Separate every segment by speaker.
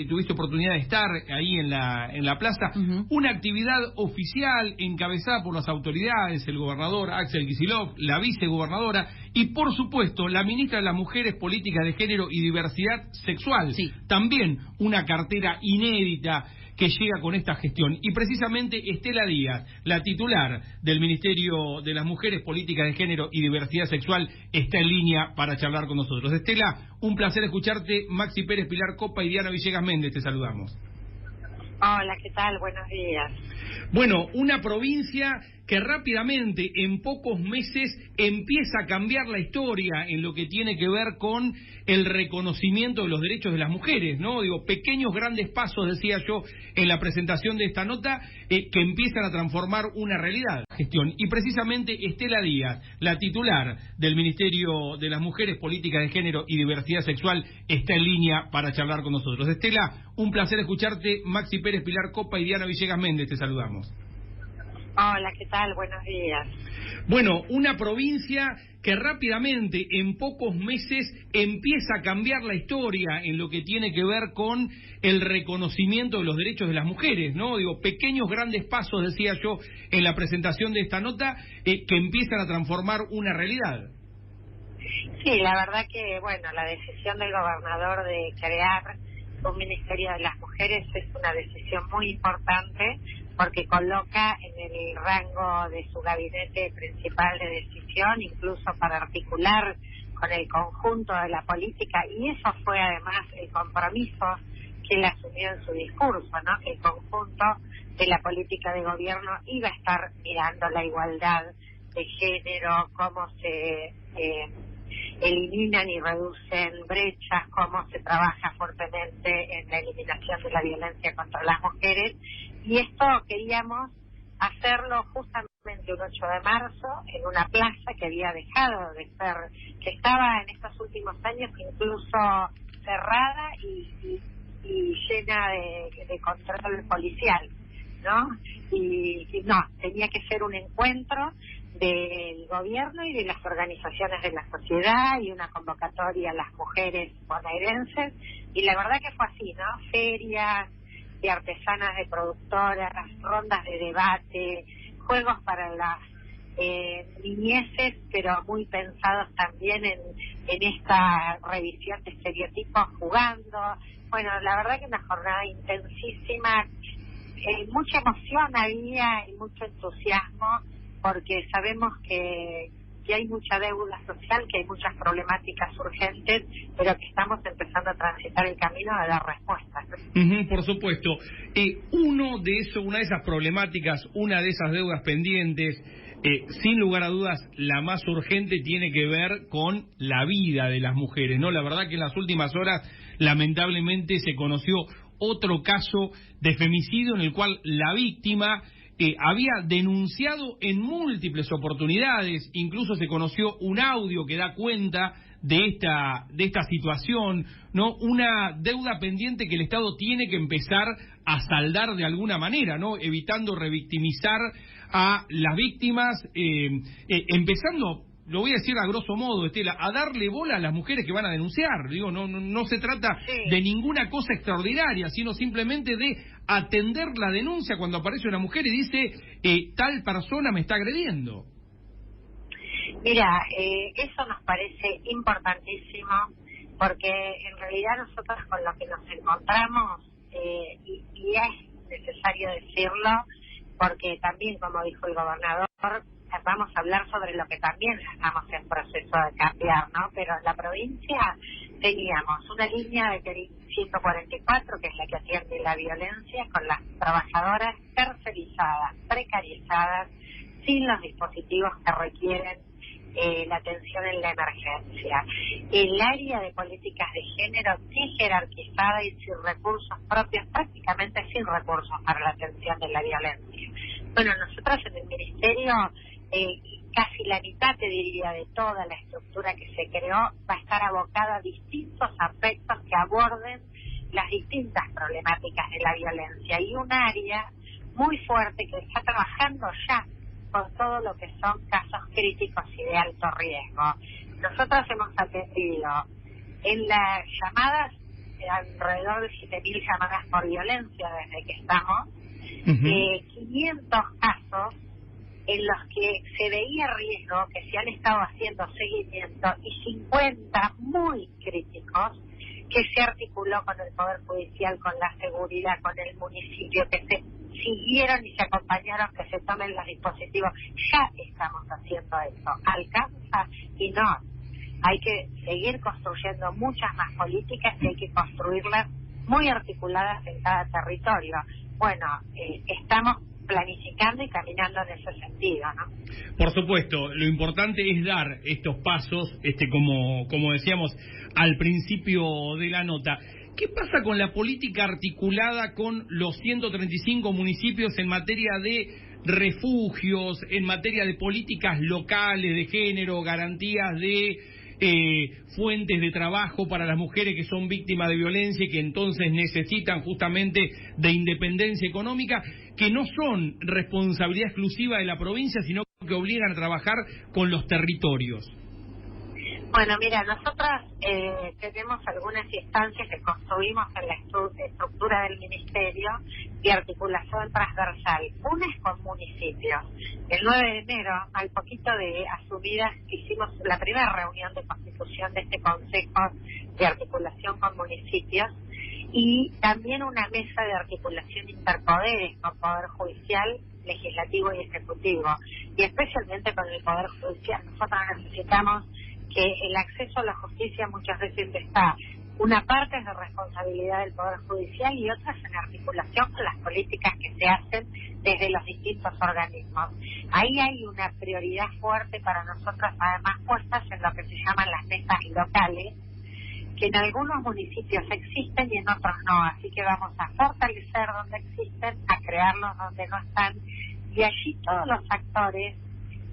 Speaker 1: Tuviste oportunidad de estar ahí en la plaza, una actividad oficial encabezada por las autoridades, el gobernador Axel Kicillof, la vicegobernadora y por supuesto la ministra de las Mujeres, Políticas de Género y Diversidad Sexual. Sí. También una cartera inédita que llega con esta gestión. Y precisamente Estela Díaz, la titular del Ministerio de las Mujeres, Políticas de Género y Diversidad Sexual, está en línea para charlar con nosotros. Estela, un placer escucharte. Maxi Pérez, Pilar Copa y Diana Villegas Méndez, te saludamos.
Speaker 2: Hola, ¿qué tal? Buenos días.
Speaker 1: Bueno, una provincia que rápidamente, en pocos meses, empieza a cambiar la historia en lo que tiene que ver con el reconocimiento de los derechos de las mujeres, ¿no? Digo, pequeños, grandes pasos, decía yo, en la presentación de esta nota, que empiezan a transformar una realidad. Gestión. Y precisamente Estela Díaz, la titular del Ministerio de las Mujeres, Políticas de Género y Diversidad Sexual, está en línea para charlar con nosotros. Estela, un placer escucharte. Maxi Pérez, Pilar Copa y Diana Villegas Méndez, te saludamos.
Speaker 2: Hola, ¿qué tal? Buenos días.
Speaker 1: Bueno, una provincia que rápidamente, en pocos meses, empieza a cambiar la historia en lo que tiene que ver con el reconocimiento de los derechos de las mujeres, ¿no? Digo, pequeños, grandes pasos, decía yo, en la presentación de esta nota, que empiezan a transformar una realidad.
Speaker 2: Sí, la verdad que, bueno, la decisión del gobernador de crear un Ministerio de las Mujeres es una decisión muy importante porque coloca en el rango de su gabinete principal de decisión, incluso para articular con el conjunto de la política, y eso fue además el compromiso que él asumió en su discurso, ¿no? Que el conjunto de la política de gobierno iba a estar mirando la igualdad de género, cómo se eliminan y reducen brechas, cómo se trabaja fuertemente en la eliminación de la violencia contra las mujeres. Y esto queríamos hacerlo justamente un 8 de marzo en una plaza que había dejado de ser, que estaba en estos últimos años incluso cerrada y llena de control policial, ¿no? Y no, tenía que ser un encuentro del gobierno y de las organizaciones de la sociedad y una convocatoria a las mujeres bonaerenses, y la verdad que fue así, ¿no? Ferias de artesanas, de productoras, rondas de debate, juegos para las niñeces, pero muy pensados también en esta revisión de estereotipos, jugando. Bueno, la verdad que una jornada intensísima, mucha emoción había y mucho entusiasmo, porque sabemos que hay mucha deuda social, que hay muchas problemáticas urgentes, pero que estamos empezando a transitar el camino de dar respuestas.
Speaker 1: Por supuesto. Una de esas problemáticas, una de esas deudas pendientes, sin lugar a dudas, la más urgente tiene que ver con la vida de las mujeres, ¿no? La verdad que en las últimas horas, lamentablemente, se conoció otro caso de femicidio en el cual la víctima había denunciado en múltiples oportunidades, incluso se conoció un audio que da cuenta de esta situación, ¿no? Una deuda pendiente que el Estado tiene que empezar a saldar de alguna manera, ¿no? Evitando revictimizar a las víctimas, empezando, lo voy a decir a grosso modo, Estela, a darle bola a las mujeres que van a denunciar. Digo, no se trata de ninguna cosa extraordinaria, sino simplemente de atender la denuncia cuando aparece una mujer y dice, tal persona me está agrediendo.
Speaker 2: Mira, eso nos parece importantísimo, porque en realidad nosotros con lo que nos encontramos, y es necesario decirlo, porque también, como dijo el gobernador, vamos a hablar sobre lo que también estamos en proceso de cambiar, ¿no? Pero en la provincia teníamos una línea de 144, que es la que atiende la violencia, con las trabajadoras tercerizadas, precarizadas, sin los dispositivos que requieren la atención en la emergencia. El área de políticas de género jerarquizada y sin recursos propios, prácticamente sin recursos para la atención de la violencia. Bueno, nosotros en el Ministerio, casi la mitad, te diría, de toda la estructura que se creó va a estar abocada a distintos aspectos que aborden las distintas problemáticas de la violencia, y un área muy fuerte que está trabajando ya con todo lo que son casos críticos y de alto riesgo. Nosotros hemos atendido en las llamadas alrededor de 7.000 llamadas por violencia desde que estamos, 500 casos en los que se veía riesgo, que se han estado haciendo seguimiento, y 50 muy críticos que se articuló con el Poder Judicial, con la seguridad, con el municipio, que se siguieron y se acompañaron, que se tomen los dispositivos. Ya estamos haciendo eso. ¿Alcanza? Y no. Hay que seguir construyendo muchas más políticas y hay que construirlas muy articuladas en cada territorio. Bueno, estamos planificando y caminando en ese sentido, ¿no?
Speaker 1: Por supuesto, lo importante es dar estos pasos, como decíamos al principio de la nota. ¿Qué pasa con la política articulada con los 135 municipios en materia de refugios, en materia de políticas locales de género, garantías de fuentes de trabajo para las mujeres que son víctimas de violencia y que entonces necesitan justamente de independencia económica, que no son responsabilidad exclusiva de la provincia, sino que obligan a trabajar con los territorios?
Speaker 2: Bueno, mira, nosotros tenemos algunas instancias que construimos en la estructura del Ministerio de articulación transversal. Una es con municipios. El 9 de enero, al poquito de asumidas, hicimos la primera reunión de constitución de este Consejo de Articulación con Municipios y también una mesa de articulación interpoderes con Poder Judicial, Legislativo y Ejecutivo. Y especialmente con el Poder Judicial. Nosotros necesitamos que el acceso a la justicia muchas veces está, una parte es de responsabilidad del Poder Judicial y otra es en articulación con las políticas que se hacen desde los distintos organismos. Ahí hay una prioridad fuerte para nosotros, además puestas en lo que se llaman las mesas locales, que en algunos municipios existen y en otros no, así que vamos a fortalecer donde existen, a crearlos donde no están, y allí todos los actores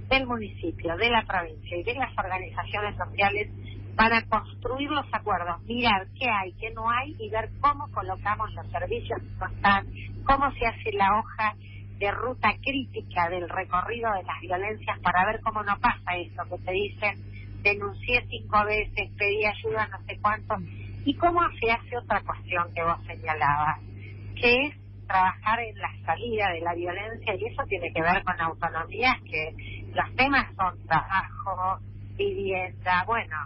Speaker 2: del municipio, de la provincia y de las organizaciones sociales van a construir los acuerdos, mirar qué hay, qué no hay y ver cómo colocamos los servicios que no están, cómo se hace la hoja de ruta crítica del recorrido de las violencias para ver cómo no pasa eso, que te dicen denuncié 5 veces, pedí ayuda no sé cuánto, y cómo se hace otra cuestión que vos señalabas, que es trabajar en la salida de la violencia, y eso tiene que ver con autonomías, que los temas son trabajo, vivienda, bueno,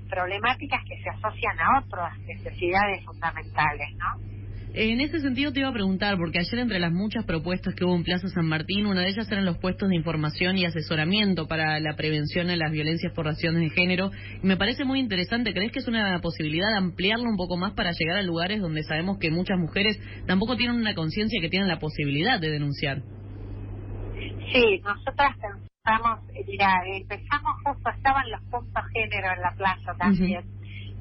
Speaker 2: problemáticas que se asocian a otras necesidades fundamentales, ¿no?
Speaker 3: En ese sentido te iba a preguntar, porque ayer entre las muchas propuestas que hubo en Plaza San Martín, una de ellas eran los puestos de información y asesoramiento para la prevención de las violencias por razones de género. Y me parece muy interesante. ¿Crees que es una posibilidad de ampliarlo un poco más para llegar a lugares donde sabemos que muchas mujeres tampoco tienen una conciencia que tienen la posibilidad de denunciar?
Speaker 2: Sí, nosotras pensamos, mira, empezamos justo, estaban los puntos género en la plaza también,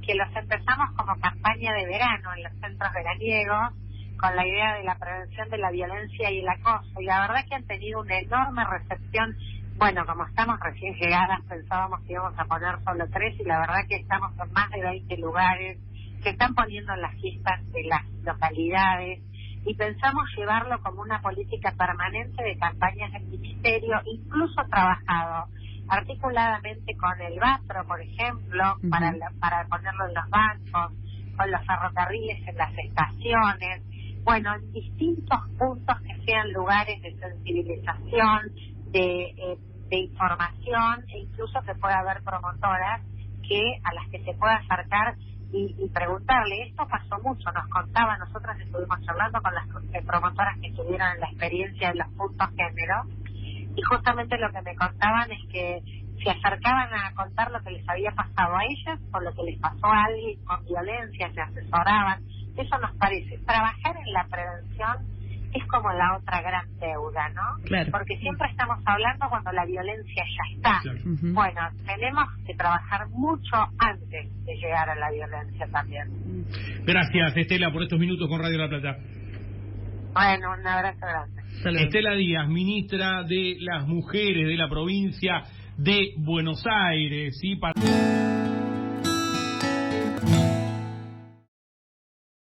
Speaker 2: que los empezamos como campaña de verano en los centros veraniegos, con la idea de la prevención de la violencia y el acoso, y la verdad que han tenido una enorme recepción. Bueno, como estamos recién llegadas, pensábamos que íbamos a poner solo 3, y la verdad que estamos en más de 20 lugares, se están poniendo en las fiestas de las localidades, y pensamos llevarlo como una política permanente de campañas del Ministerio, incluso trabajado articuladamente con el BAPRO, por ejemplo, para ponerlo en los bancos, con los ferrocarriles en las estaciones, bueno, en distintos puntos que sean lugares de sensibilización, de información, e incluso que pueda haber promotoras a las que se pueda acercar y preguntarle. Esto pasó mucho, nos contaba, nosotras estuvimos hablando con las promotoras que estuvieron en la experiencia de los puntos género, y justamente lo que me contaban es que se acercaban a contar lo que les había pasado a ellas o lo que les pasó a alguien con violencia, se asesoraban. Eso nos parece, trabajar en la prevención es como la otra gran deuda, ¿no?
Speaker 3: Claro.
Speaker 2: Porque siempre estamos hablando cuando la violencia ya está.
Speaker 1: Claro.
Speaker 2: Bueno, tenemos que trabajar mucho antes de llegar a la violencia también.
Speaker 1: Gracias, Estela, por estos minutos con Radio La Plata.
Speaker 2: Bueno, un abrazo grande.
Speaker 3: Saludos.
Speaker 1: Estela Díaz, ministra de las Mujeres de la provincia de Buenos Aires, ¿sí?